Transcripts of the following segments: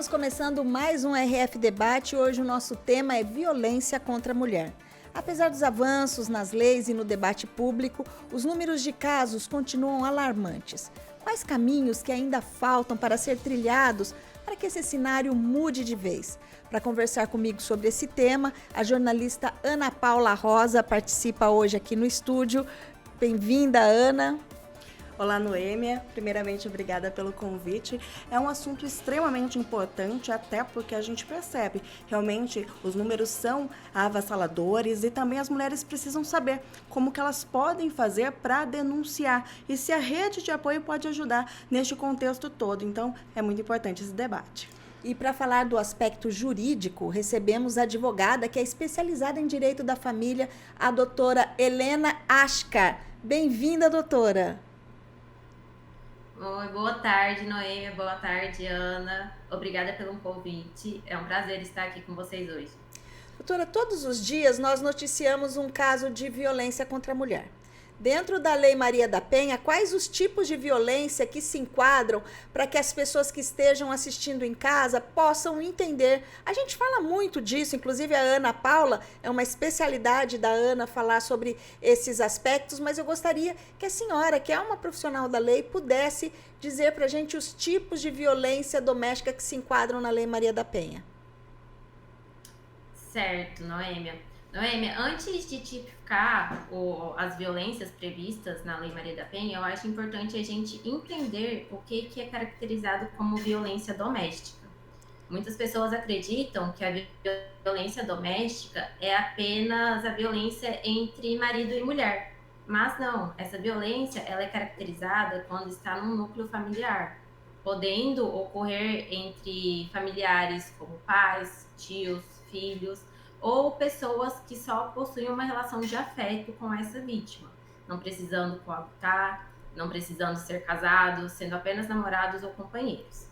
Estamos começando mais um RF Debate. Hoje o nosso tema é violência contra a mulher. Apesar dos avanços nas leis e no debate público, os números de casos continuam alarmantes. Quais caminhos que ainda faltam para ser trilhados para que esse cenário mude de vez? Para conversar comigo sobre esse tema, a jornalista Ana Paula Rosa participa hoje aqui no estúdio. Bem-vinda, Ana. Olá, Noêmia. Primeiramente, obrigada pelo convite. É um assunto extremamente importante, até porque a gente percebe, realmente, os números são avassaladores e também as mulheres precisam saber como que elas podem fazer para denunciar e se a rede de apoio pode ajudar neste contexto todo. Então, é muito importante esse debate. E para falar do aspecto jurídico, recebemos a advogada que é especializada em direito da família, a doutora Helena Ascar. Bem-vinda, doutora. Oi, boa tarde, Noêmia. Boa tarde, Ana. Obrigada pelo convite. É um prazer estar aqui com vocês hoje. Doutora, todos os dias nós noticiamos um caso de violência contra a mulher. Dentro da Lei Maria da Penha, quais os tipos de violência que se enquadram para que as pessoas que estejam assistindo em casa possam entender? A gente fala muito disso, inclusive a Ana Paula, é uma especialidade da Ana falar sobre esses aspectos, mas eu gostaria que a senhora, que é uma profissional da lei, pudesse dizer para a gente os tipos de violência doméstica que se enquadram na Lei Maria da Penha. Certo, Noêmia. Noêmia, antes de tipificar as violências previstas na Lei Maria da Penha, eu acho importante a gente entender o que é caracterizado como violência doméstica. Muitas pessoas acreditam que a violência doméstica é apenas a violência entre marido e mulher. Mas não, essa violência ela é caracterizada quando está num núcleo familiar, podendo ocorrer entre familiares como pais, tios, filhos, ou pessoas que só possuem uma relação de afeto com essa vítima, não precisando coabitar, não precisando ser casados, sendo apenas namorados ou companheiros.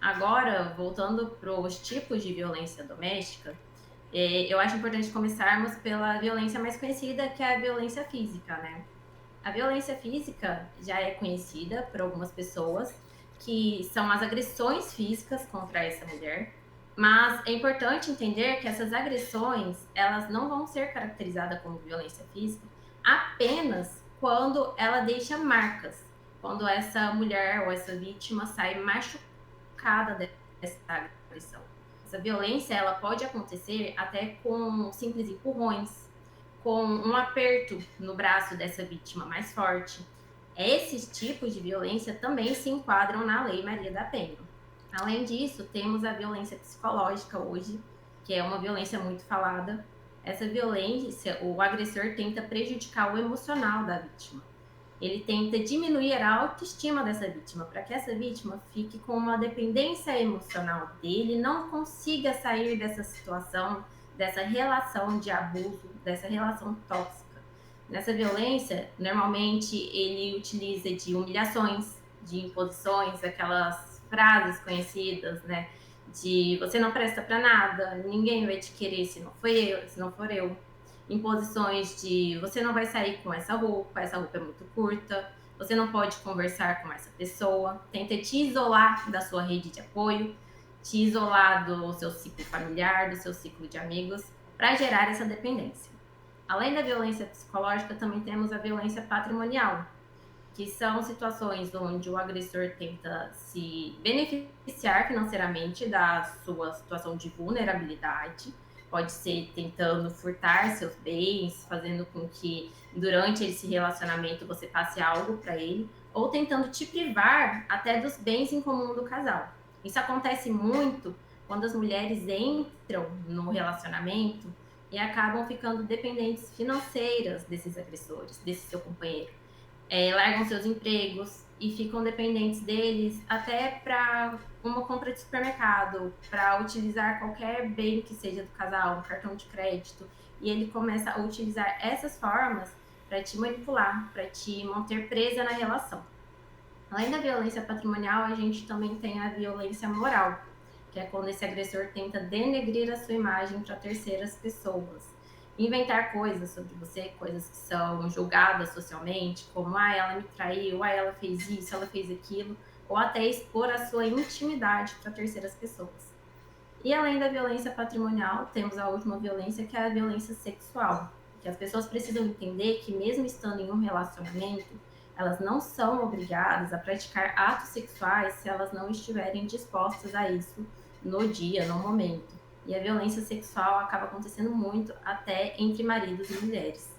Agora, voltando para os tipos de violência doméstica, eu acho importante começarmos pela violência mais conhecida, que é a violência física, né? A violência física já é conhecida por algumas pessoas, que são as agressões físicas contra essa mulher, mas é importante entender que essas agressões, elas não vão ser caracterizadas como violência física apenas quando ela deixa marcas, quando essa mulher ou essa vítima sai machucada dessa agressão. Essa violência, ela pode acontecer até com simples empurrões, com um aperto no braço dessa vítima mais forte. Esses tipos de violência também se enquadram na Lei Maria da Penha. Além disso, temos a violência psicológica hoje, que é uma violência muito falada. Essa violência, o agressor tenta prejudicar o emocional da vítima. Ele tenta diminuir a autoestima dessa vítima, para que essa vítima fique com uma dependência emocional dele, não consiga sair dessa situação, dessa relação de abuso, dessa relação tóxica. Nessa violência, normalmente ele utiliza de humilhações, de imposições, aquelas frases conhecidas, né? De você não presta para nada, ninguém vai te querer se não for eu. Imposições de você não vai sair com essa roupa é muito curta, você não pode conversar com essa pessoa, tenta te isolar da sua rede de apoio, te isolar do seu ciclo familiar, do seu ciclo de amigos, para gerar essa dependência. Além da violência psicológica, também temos a violência patrimonial, que são situações onde o agressor tenta se beneficiar financeiramente da sua situação de vulnerabilidade, pode ser tentando furtar seus bens, fazendo com que durante esse relacionamento você passe algo para ele, ou tentando te privar até dos bens em comum do casal. Isso acontece muito quando as mulheres entram no relacionamento e acabam ficando dependentes financeiras desses agressores, desse seu companheiro. Largam seus empregos e ficam dependentes deles até para uma compra de supermercado, para utilizar qualquer bem que seja do casal, um cartão de crédito, e ele começa a utilizar essas formas para te manipular, para te manter presa na relação. Além da violência patrimonial, a gente também tem a violência moral, que é quando esse agressor tenta denegrir a sua imagem para terceiras pessoas. Inventar coisas sobre você, coisas que são julgadas socialmente, como ela me traiu, ela fez isso, ela fez aquilo, ou até expor a sua intimidade para terceiras pessoas. E além da violência patrimonial, temos a última violência, que é a violência sexual, que as pessoas precisam entender que mesmo estando em um relacionamento, elas não são obrigadas a praticar atos sexuais se elas não estiverem dispostas a isso no dia, no momento. E a violência sexual acaba acontecendo muito até entre maridos e mulheres.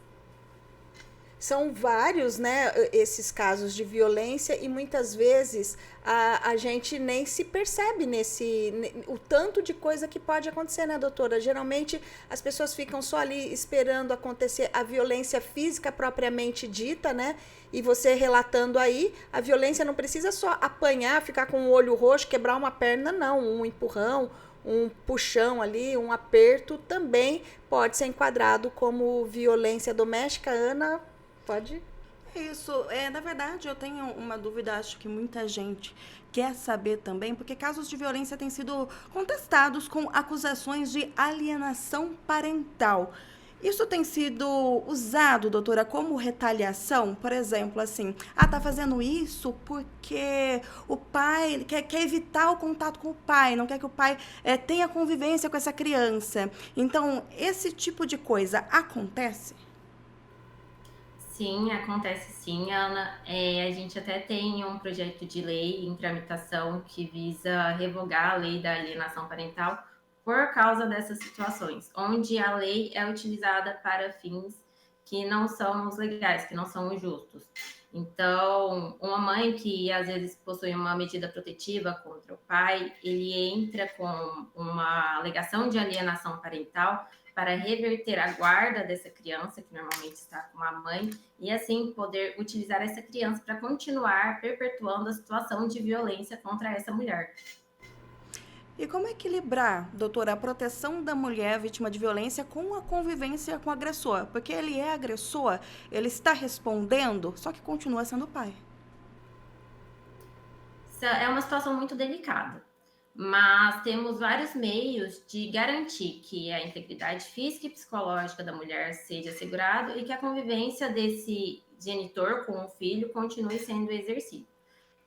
São vários, né, esses casos de violência e muitas vezes a gente nem se percebe o tanto de coisa que pode acontecer, né, doutora? Geralmente as pessoas ficam só ali esperando acontecer a violência física propriamente dita, né? E você relatando aí, a violência não precisa só apanhar, ficar com o olho roxo, quebrar uma perna, não. Um empurrão, um puxão ali, um aperto também pode ser enquadrado como violência doméstica. Ana, pode? Isso, na verdade, eu tenho uma dúvida, acho que muita gente quer saber também, porque casos de violência têm sido contestados com acusações de alienação parental. Isso tem sido usado, doutora, como retaliação? Por exemplo, assim, tá fazendo isso porque o pai quer evitar o contato com o pai, não quer que o pai tenha convivência com essa criança. Então, esse tipo de coisa acontece? Sim, acontece sim, Ana. A gente até tem um projeto de lei em tramitação que visa revogar a lei da alienação parental por causa dessas situações, onde a lei é utilizada para fins que não são os legais, que não são os justos. Então, uma mãe que às vezes possui uma medida protetiva contra o pai, ele entra com uma alegação de alienação parental para reverter a guarda dessa criança, que normalmente está com a mãe, e assim poder utilizar essa criança para continuar perpetuando a situação de violência contra essa mulher. E como equilibrar, doutora, a proteção da mulher vítima de violência com a convivência com o agressor? Porque ele é agressor, ele está respondendo, só que continua sendo pai. É uma situação muito delicada, mas temos vários meios de garantir que a integridade física e psicológica da mulher seja assegurada e que a convivência desse genitor com o filho continue sendo exercida.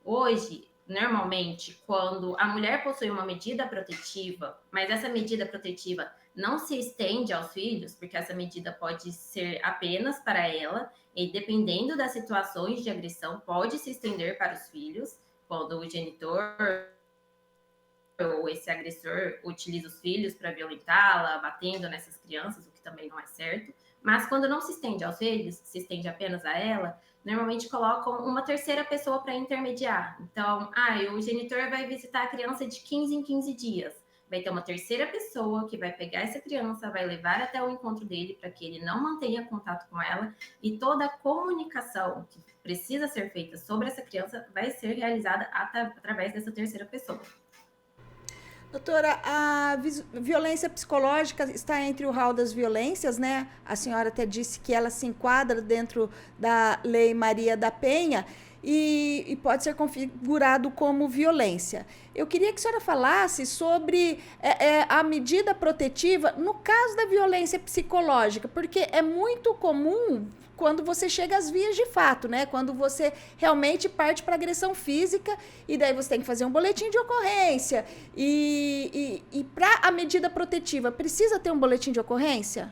Hoje, normalmente, quando a mulher possui uma medida protetiva, mas essa medida protetiva não se estende aos filhos, porque essa medida pode ser apenas para ela, e dependendo das situações de agressão, pode se estender para os filhos, quando o genitor ou esse agressor utiliza os filhos para violentá-la, batendo nessas crianças, o que também não é certo. Mas quando não se estende aos filhos, se estende apenas a ela, normalmente colocam uma terceira pessoa para intermediar. Então, o genitor vai visitar a criança de 15 em 15 dias. Vai ter uma terceira pessoa que vai pegar essa criança, vai levar até o encontro dele para que ele não mantenha contato com ela, e toda a comunicação que precisa ser feita sobre essa criança vai ser realizada através dessa terceira pessoa. Doutora, a violência psicológica está entre o rol das violências, né? A senhora até disse que ela se enquadra dentro da Lei Maria da Penha e pode ser configurado como violência. Eu queria que a senhora falasse sobre a medida protetiva no caso da violência psicológica, porque é muito comum quando você chega às vias de fato, né? Quando você realmente parte para agressão física e daí você tem que fazer um boletim de ocorrência. E para a medida protetiva, precisa ter um boletim de ocorrência?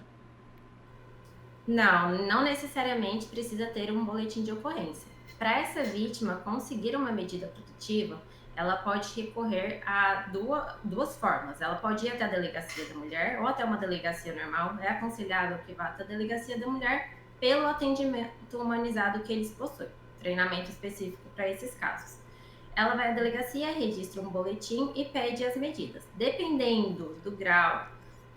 Não necessariamente precisa ter um boletim de ocorrência. Para essa vítima conseguir uma medida protetiva, ela pode recorrer a duas formas. Ela pode ir até a delegacia da mulher ou até uma delegacia normal. É aconselhável que vá até a delegacia da mulher pelo atendimento humanizado que eles possuem, treinamento específico para esses casos. Ela vai à delegacia, registra um boletim e pede as medidas. Dependendo do grau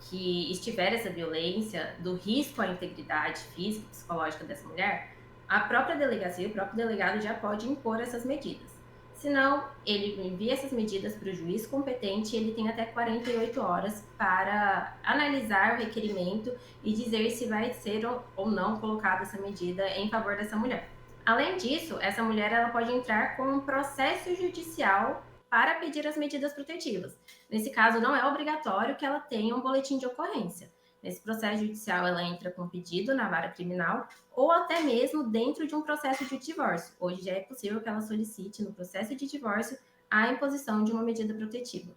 que estiver essa violência, do risco à integridade física e psicológica dessa mulher, a própria delegacia, o próprio delegado já pode impor essas medidas. Se não, ele envia essas medidas para o juiz competente e ele tem até 48 horas para analisar o requerimento e dizer se vai ser ou não colocada essa medida em favor dessa mulher. Além disso, essa mulher ela pode entrar com um processo judicial para pedir as medidas protetivas. Nesse caso, não é obrigatório que ela tenha um boletim de ocorrência. Nesse processo judicial, ela entra com pedido na vara criminal ou até mesmo dentro de um processo de divórcio. Hoje já é possível que ela solicite no processo de divórcio a imposição de uma medida protetiva.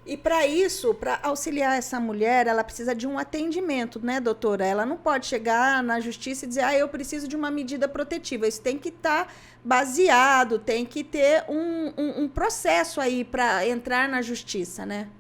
E para isso, para auxiliar essa mulher, ela precisa de um atendimento, né, doutora? Ela não pode chegar na justiça e dizer, eu preciso de uma medida protetiva. Isso tem que estar baseado, tem que ter um processo aí para entrar na justiça, né?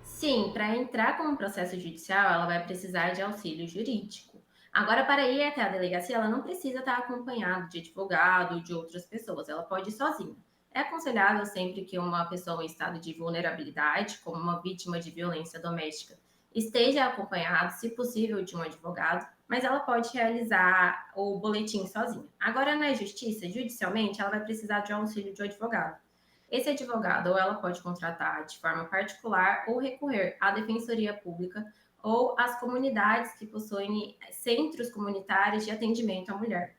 Sim, para entrar com um processo judicial, ela vai precisar de auxílio jurídico. Agora, para ir até a delegacia, ela não precisa estar acompanhada de advogado, de outras pessoas, ela pode ir sozinha. É aconselhável sempre que uma pessoa em estado de vulnerabilidade, como uma vítima de violência doméstica, esteja acompanhada, se possível, de um advogado, mas ela pode realizar o boletim sozinha. Agora, na justiça, judicialmente, ela vai precisar de auxílio de um advogado. Esse advogado ou ela pode contratar de forma particular ou recorrer à defensoria pública ou às comunidades que possuem centros comunitários de atendimento à mulher.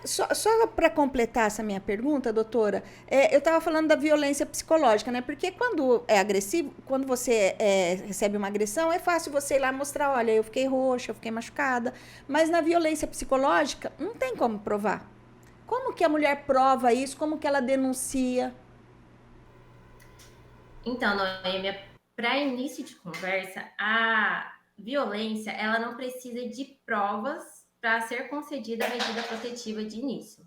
Só para completar essa minha pergunta, doutora, eu estava falando da violência psicológica, né? Porque quando é agressivo, quando você recebe uma agressão, é fácil você ir lá mostrar, olha, eu fiquei roxa, eu fiquei machucada. Mas na violência psicológica, não tem como provar. Como que a mulher prova isso? Como que ela denuncia? Então, Noêmia, para início de conversa, a violência ela não precisa de provas para ser concedida a medida protetiva de início.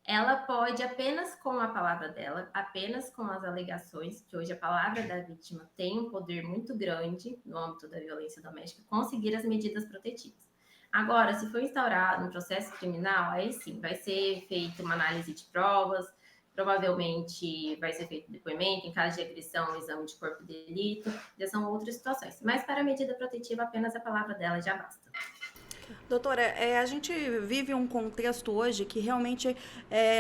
Ela pode apenas com a palavra dela, apenas com as alegações, que hoje a palavra da vítima tem um poder muito grande no âmbito da violência doméstica, conseguir as medidas protetivas. Agora, se for instaurado um processo criminal, aí sim, vai ser feita uma análise de provas, provavelmente vai ser feito depoimento, em caso de agressão, um exame de corpo de delito, já são outras situações. Mas para a medida protetiva, apenas a palavra dela já basta. Doutora, a gente vive um contexto hoje que realmente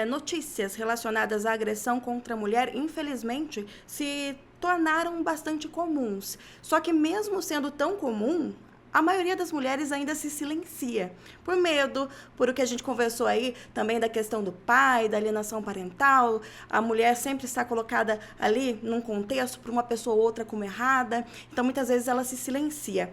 notícias relacionadas à agressão contra a mulher, infelizmente, se tornaram bastante comuns. Só que mesmo sendo tão comum, a maioria das mulheres ainda se silencia. Por medo, por o que a gente conversou aí, também da questão do pai, da alienação parental. A mulher sempre está colocada ali num contexto por uma pessoa ou outra como errada. Então, muitas vezes ela se silencia.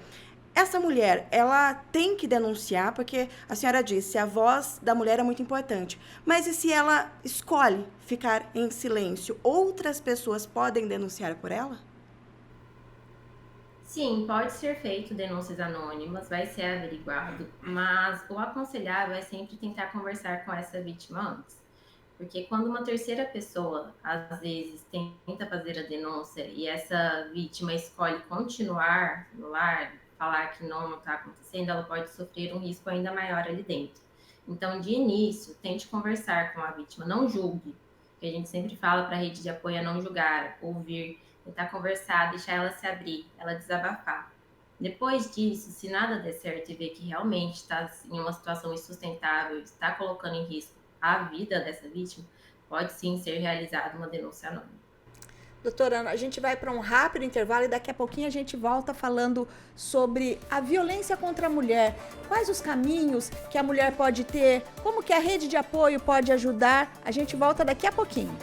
Essa mulher, ela tem que denunciar, porque a senhora disse, a voz da mulher é muito importante. Mas e se ela escolhe ficar em silêncio? Outras pessoas podem denunciar por ela? Sim, pode ser feito denúncias anônimas, vai ser averiguado, mas o aconselhável é sempre tentar conversar com essa vítima antes. Porque quando uma terceira pessoa, às vezes, tenta fazer a denúncia e essa vítima escolhe continuar no lar, falar que não está acontecendo, ela pode sofrer um risco ainda maior ali dentro. Então, de início, tente conversar com a vítima, não julgue. Que a gente sempre fala para a rede de apoio é não julgar, ouvir, tentar conversar, deixar ela se abrir, ela desabafar. Depois disso, se nada der certo e ver que realmente está em uma situação insustentável, está colocando em risco a vida dessa vítima, pode sim ser realizada uma denúncia anônima. Doutora Ana, a gente vai para um rápido intervalo e daqui a pouquinho a gente volta falando sobre a violência contra a mulher. Quais os caminhos que a mulher pode ter? Como que a rede de apoio pode ajudar? A gente volta daqui a pouquinho.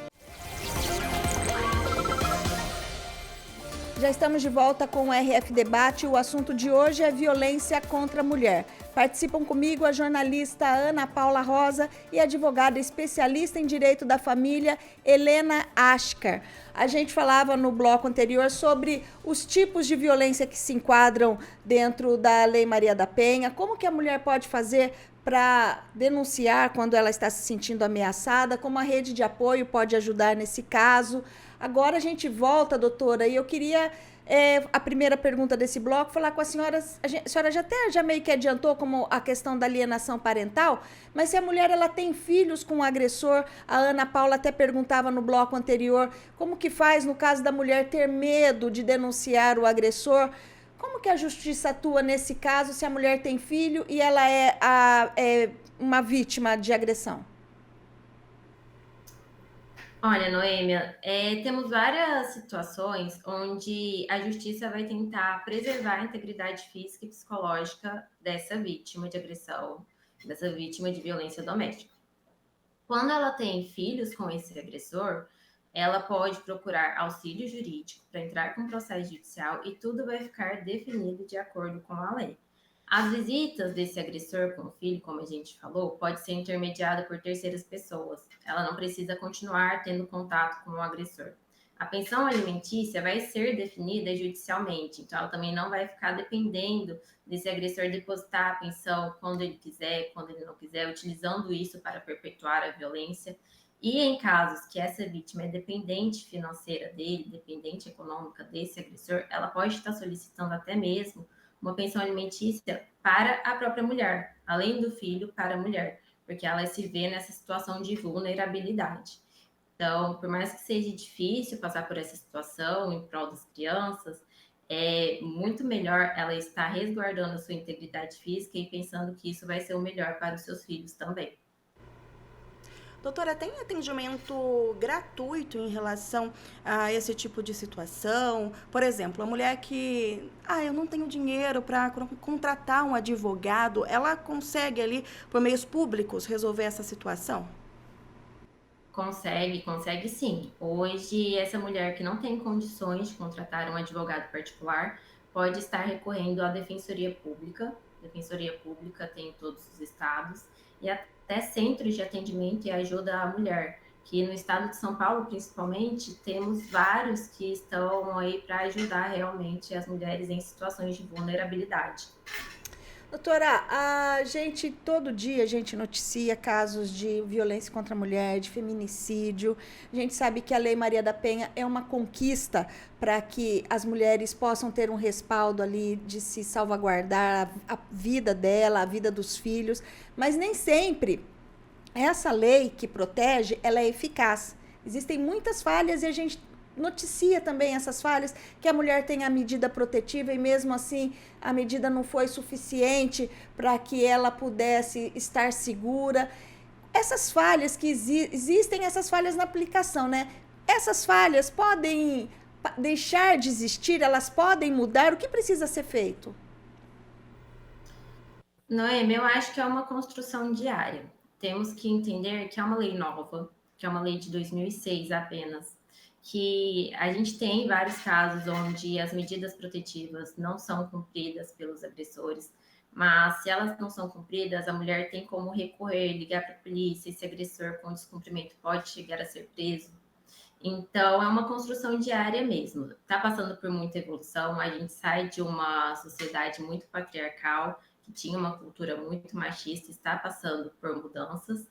Já estamos de volta com o RF Debate. O assunto de hoje é violência contra a mulher. Participam comigo a jornalista Ana Paula Rosa e a advogada especialista em direito da família, Helena Askar. A gente falava no bloco anterior sobre os tipos de violência que se enquadram dentro da Lei Maria da Penha, como que a mulher pode fazer para denunciar quando ela está se sentindo ameaçada, como a rede de apoio pode ajudar nesse caso. Agora a gente volta, doutora, e eu queria, a primeira pergunta desse bloco, falar com a senhora. A senhora já meio que adiantou como a questão da alienação parental, mas se a mulher ela tem filhos com o agressor, a Ana Paula até perguntava no bloco anterior, como que faz no caso da mulher ter medo de denunciar o agressor? Como que a justiça atua nesse caso se a mulher tem filho e ela é uma vítima de agressão? Olha, Noêmia, temos várias situações onde a justiça vai tentar preservar a integridade física e psicológica dessa vítima de agressão, dessa vítima de violência doméstica. Quando ela tem filhos com esse agressor, ela pode procurar auxílio jurídico para entrar com processo judicial e tudo vai ficar definido de acordo com a lei. As visitas desse agressor com o filho, como a gente falou, pode ser intermediada por terceiras pessoas. Ela não precisa continuar tendo contato com o agressor. A pensão alimentícia vai ser definida judicialmente, então ela também não vai ficar dependendo desse agressor depositar a pensão quando ele quiser, quando ele não quiser, utilizando isso para perpetuar a violência. E em casos que essa vítima é dependente financeira dele, dependente econômica desse agressor, ela pode estar solicitando até mesmo uma pensão alimentícia para a própria mulher, além do filho, para a mulher, porque ela se vê nessa situação de vulnerabilidade. Então, por mais que seja difícil passar por essa situação em prol das crianças, é muito melhor ela estar resguardando a sua integridade física e pensando que isso vai ser o melhor para os seus filhos também. Doutora, tem atendimento gratuito em relação a esse tipo de situação? Por exemplo, a mulher que, eu não tenho dinheiro para contratar um advogado, ela consegue ali, por meios públicos, resolver essa situação? Consegue sim. Hoje, essa mulher que não tem condições de contratar um advogado particular pode estar recorrendo à Defensoria Pública. Defensoria Pública tem em todos os estados e até centros de atendimento e ajuda à mulher, que no estado de São Paulo, principalmente, temos vários que estão aí para ajudar realmente as mulheres em situações de vulnerabilidade. Doutora, todo dia a gente noticia casos de violência contra a mulher, de feminicídio. A gente sabe que a Lei Maria da Penha é uma conquista para que as mulheres possam ter um respaldo ali de se salvaguardar a vida dela, a vida dos filhos, mas nem sempre essa lei que protege, ela é eficaz. Existem muitas falhas e a gente noticia também essas falhas, que a mulher tem a medida protetiva e mesmo assim a medida não foi suficiente para que ela pudesse estar segura. Essas falhas que existem, essas falhas na aplicação, né? Essas falhas podem deixar de existir, elas podem mudar. O que precisa ser feito? Noemi, eu acho que é uma construção diária. Temos que entender que é uma lei nova, que é uma lei de 2006 apenas, que a gente tem vários casos onde as medidas protetivas não são cumpridas pelos agressores, mas se elas não são cumpridas, a mulher tem como recorrer, ligar para a polícia, esse agressor com descumprimento pode chegar a ser preso. Então, é uma construção diária mesmo. Está passando por muita evolução, a gente sai de uma sociedade muito patriarcal, que tinha uma cultura muito machista, está passando por mudanças.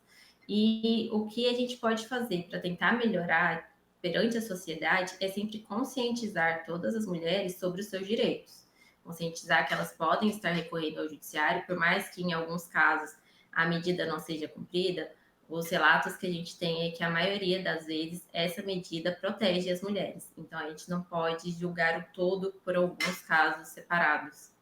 E o que a gente pode fazer para tentar melhorar perante a sociedade é sempre conscientizar todas as mulheres sobre os seus direitos. Conscientizar que elas podem estar recorrendo ao judiciário, por mais que em alguns casos a medida não seja cumprida, os relatos que a gente tem é que a maioria das vezes essa medida protege as mulheres. Então a gente não pode julgar o todo por alguns casos separados.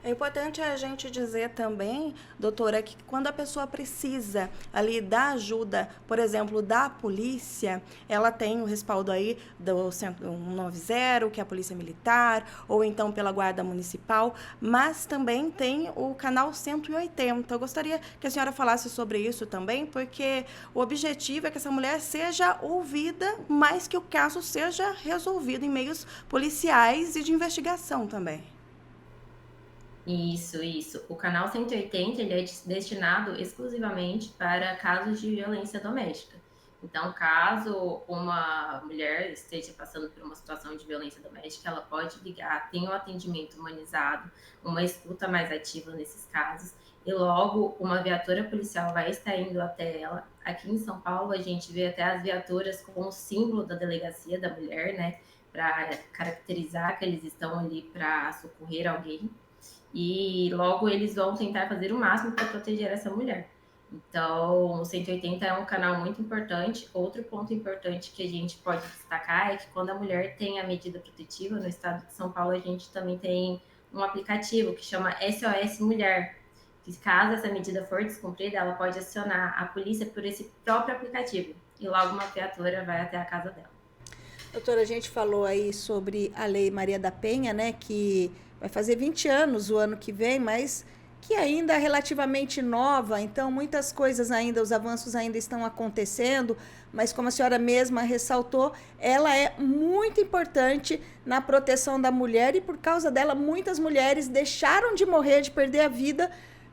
É importante a gente dizer também, doutora, que quando a pessoa precisa ali da ajuda, por exemplo, da polícia, ela tem o respaldo aí do 190, que é a Polícia Militar, ou então pela Guarda Municipal, mas também tem o canal 180. Eu gostaria que a senhora falasse sobre isso também, porque o objetivo é que essa mulher seja ouvida, mas que o caso seja resolvido em meios policiais e de investigação também. Isso. O canal 180 ele é destinado exclusivamente para casos de violência doméstica. Então, caso uma mulher esteja passando por uma situação de violência doméstica, ela pode ligar, tem um atendimento humanizado, uma escuta mais ativa nesses casos, e logo uma viatura policial vai estar indo até ela. Aqui em São Paulo, a gente vê até as viaturas com o símbolo da delegacia da mulher, né, para caracterizar que eles estão ali para socorrer alguém. E logo eles vão tentar fazer o máximo para proteger essa mulher. Então, o 180 é um canal muito importante. Outro ponto importante que a gente pode destacar é que quando a mulher tem a medida protetiva, no estado de São Paulo, a gente também tem um aplicativo que chama SOS Mulher, que caso essa medida for descumprida, ela pode acionar a polícia por esse próprio aplicativo. E logo uma viatura vai até a casa dela. Doutora, a gente falou aí sobre a Lei Maria da Penha, né, que vai fazer 20 anos o ano que vem, mas que ainda é relativamente nova, então muitas coisas ainda, os avanços ainda estão acontecendo, mas como a senhora mesma ressaltou, ela é muito importante na proteção da mulher e por causa dela muitas mulheres deixaram de morrer, de perder a vida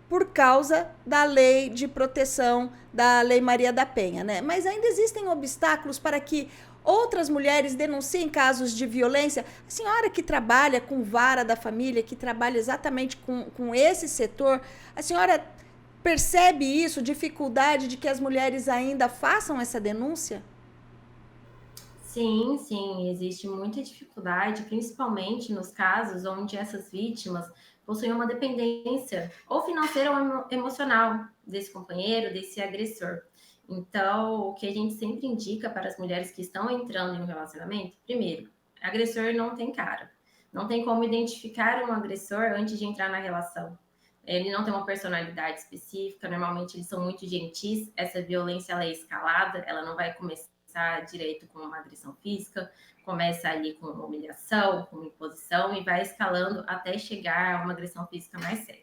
por causa da lei de proteção, da Lei Maria da Penha, né? Mas ainda existem obstáculos para que outras mulheres denunciem casos de violência. A senhora que trabalha com vara da família, que trabalha exatamente com esse setor, a senhora percebe isso, dificuldade de que as mulheres ainda façam essa denúncia? Sim, sim, existe muita dificuldade, principalmente nos casos onde essas vítimas possuem uma dependência, ou financeira ou emocional, desse companheiro, desse agressor. Então, o que a gente sempre indica para as mulheres que estão entrando em um relacionamento, primeiro, agressor não tem cara. Não tem como identificar um agressor antes de entrar na relação. Ele não tem uma personalidade específica, normalmente eles são muito gentis, essa violência ela é escalada, ela não vai começar direito com uma agressão física, começa ali com uma humilhação, com uma imposição e vai escalando até chegar a uma agressão física mais séria.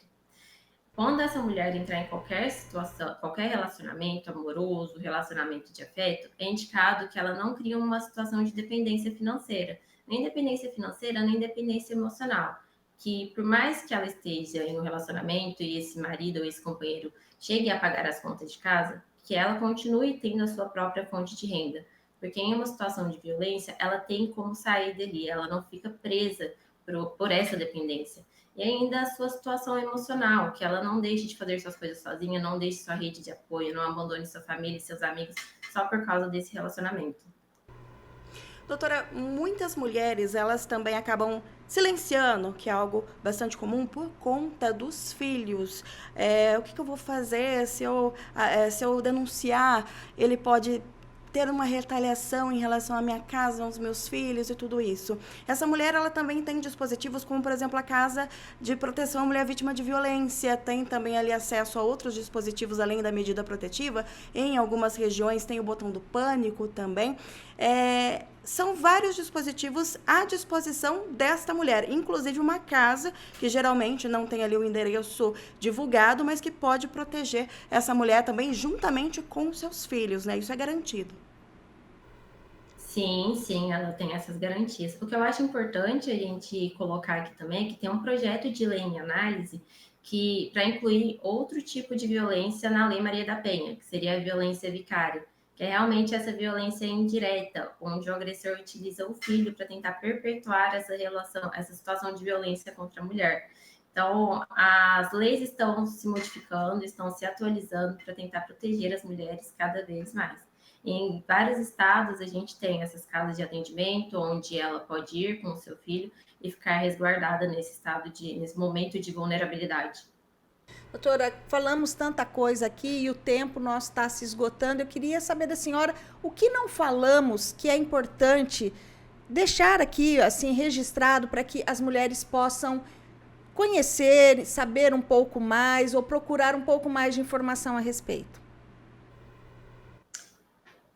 Quando essa mulher entrar em qualquer situação, qualquer relacionamento amoroso, relacionamento de afeto, é indicado que ela não crie uma situação de dependência financeira, nem dependência financeira, nem dependência emocional. Que por mais que ela esteja em um relacionamento e esse marido ou esse companheiro chegue a pagar as contas de casa, que ela continue tendo a sua própria fonte de renda. Porque em uma situação de violência, ela tem como sair dali, ela não fica presa por essa dependência. E ainda a sua situação emocional, que ela não deixe de fazer suas coisas sozinha, não deixe sua rede de apoio, não abandone sua família e seus amigos só por causa desse relacionamento. Doutora, muitas mulheres, elas também acabam silenciando, que é algo bastante comum, por conta dos filhos. O que eu vou fazer se eu denunciar? Ele pode ter uma retaliação em relação à minha casa, aos meus filhos e tudo isso. Essa mulher, ela também tem dispositivos como, por exemplo, a Casa de Proteção à Mulher Vítima de Violência, tem também ali acesso a outros dispositivos além da medida protetiva. Em algumas regiões tem o botão do pânico também. São vários dispositivos à disposição desta mulher, inclusive uma casa que geralmente não tem ali o endereço divulgado, mas que pode proteger essa mulher também juntamente com seus filhos, né? Isso é garantido. Sim, sim, ela tem essas garantias. O que eu acho importante a gente colocar aqui também é que tem um projeto de lei em análise que para incluir outro tipo de violência na Lei Maria da Penha, que seria a violência vicária, que é realmente essa violência indireta, onde o agressor utiliza o filho para tentar perpetuar essa relação, essa situação de violência contra a mulher. Então, as leis estão se modificando, estão se atualizando para tentar proteger as mulheres cada vez mais. Em vários estados, a gente tem essas casas de atendimento, onde ela pode ir com o seu filho e ficar resguardada nesse momento de vulnerabilidade. Doutora, falamos tanta coisa aqui e o tempo nosso está se esgotando. Eu queria saber da senhora o que não falamos que é importante deixar aqui, assim, registrado para que as mulheres possam conhecer, saber um pouco mais ou procurar um pouco mais de informação a respeito.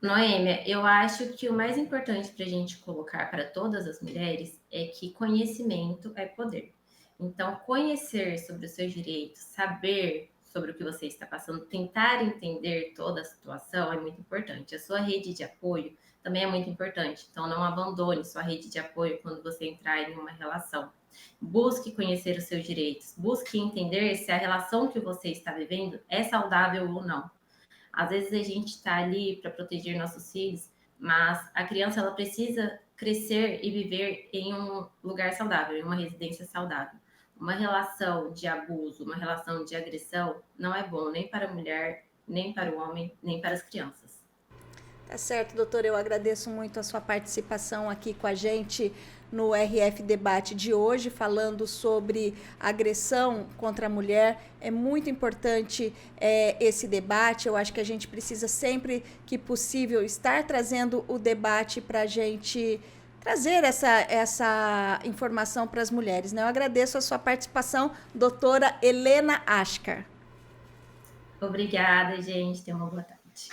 Noêmia, eu acho que o mais importante para a gente colocar para todas as mulheres é que conhecimento é poder. Então, conhecer sobre os seus direitos, saber sobre o que você está passando, tentar entender toda a situação é muito importante. A sua rede de apoio também é muito importante. Então, não abandone sua rede de apoio quando você entrar em uma relação. Busque conhecer os seus direitos, busque entender se a relação que você está vivendo é saudável ou não. Às vezes a gente está ali para proteger nossos filhos, mas a criança ela precisa crescer e viver em um lugar saudável, em uma residência saudável. Uma relação de abuso, uma relação de agressão não é bom nem para a mulher, nem para o homem, nem para as crianças. Tá certo, doutora. Eu agradeço muito a sua participação aqui com a gente no RF Debate de hoje, falando sobre agressão contra a mulher. É muito importante esse debate. Eu acho que a gente precisa sempre que possível estar trazendo o debate para a gente trazer essa informação para as mulheres, né? Eu agradeço a sua participação, doutora Helena Askar. Obrigada, gente. Tenha uma boa tarde.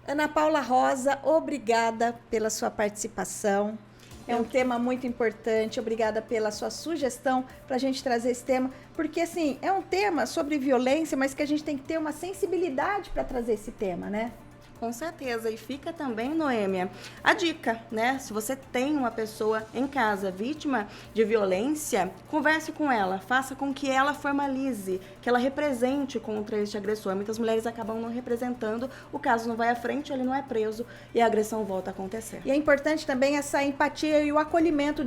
Ana Paula Rosa, obrigada pela sua participação. É um tema muito importante. Obrigada pela sua sugestão para a gente trazer esse tema, porque assim, é um tema sobre violência, mas que a gente tem que ter uma sensibilidade para trazer esse tema, né? Com certeza, e fica também, Noêmia, a dica, né? Se você tem uma pessoa em casa vítima de violência, converse com ela, faça com que ela formalize, que ela represente contra este agressor. Muitas mulheres acabam não representando, o caso não vai à frente, ele não é preso e a agressão volta a acontecer. E é importante também essa empatia e o acolhimento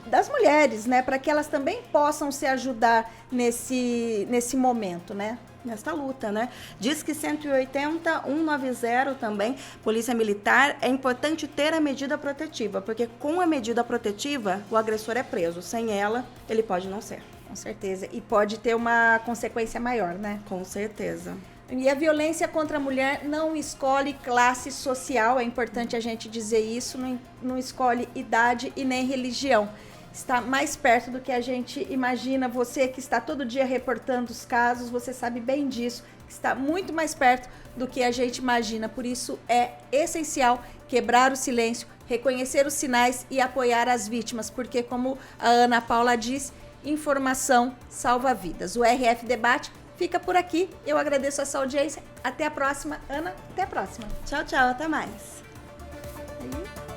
das mulheres, né? Para que elas também possam se ajudar nesse momento, né? Nesta luta, né? Diz que 180, 190 também, Polícia Militar, é importante ter a medida protetiva, porque com a medida protetiva, o agressor é preso. Sem ela, ele pode não ser. Com certeza. E pode ter uma consequência maior, né? Com certeza. E a violência contra a mulher não escolhe classe social, é importante a gente dizer isso, não escolhe idade e nem religião. Está mais perto do que a gente imagina. Você que está todo dia reportando os casos, você sabe bem disso, está muito mais perto do que a gente imagina. Por isso é essencial quebrar o silêncio, reconhecer os sinais e apoiar as vítimas, porque como a Ana Paula diz, informação salva vidas. O RF Debate fica por aqui. Eu agradeço a sua audiência. Até a próxima. Ana, até a próxima. Tchau, tchau. Até mais. Aí.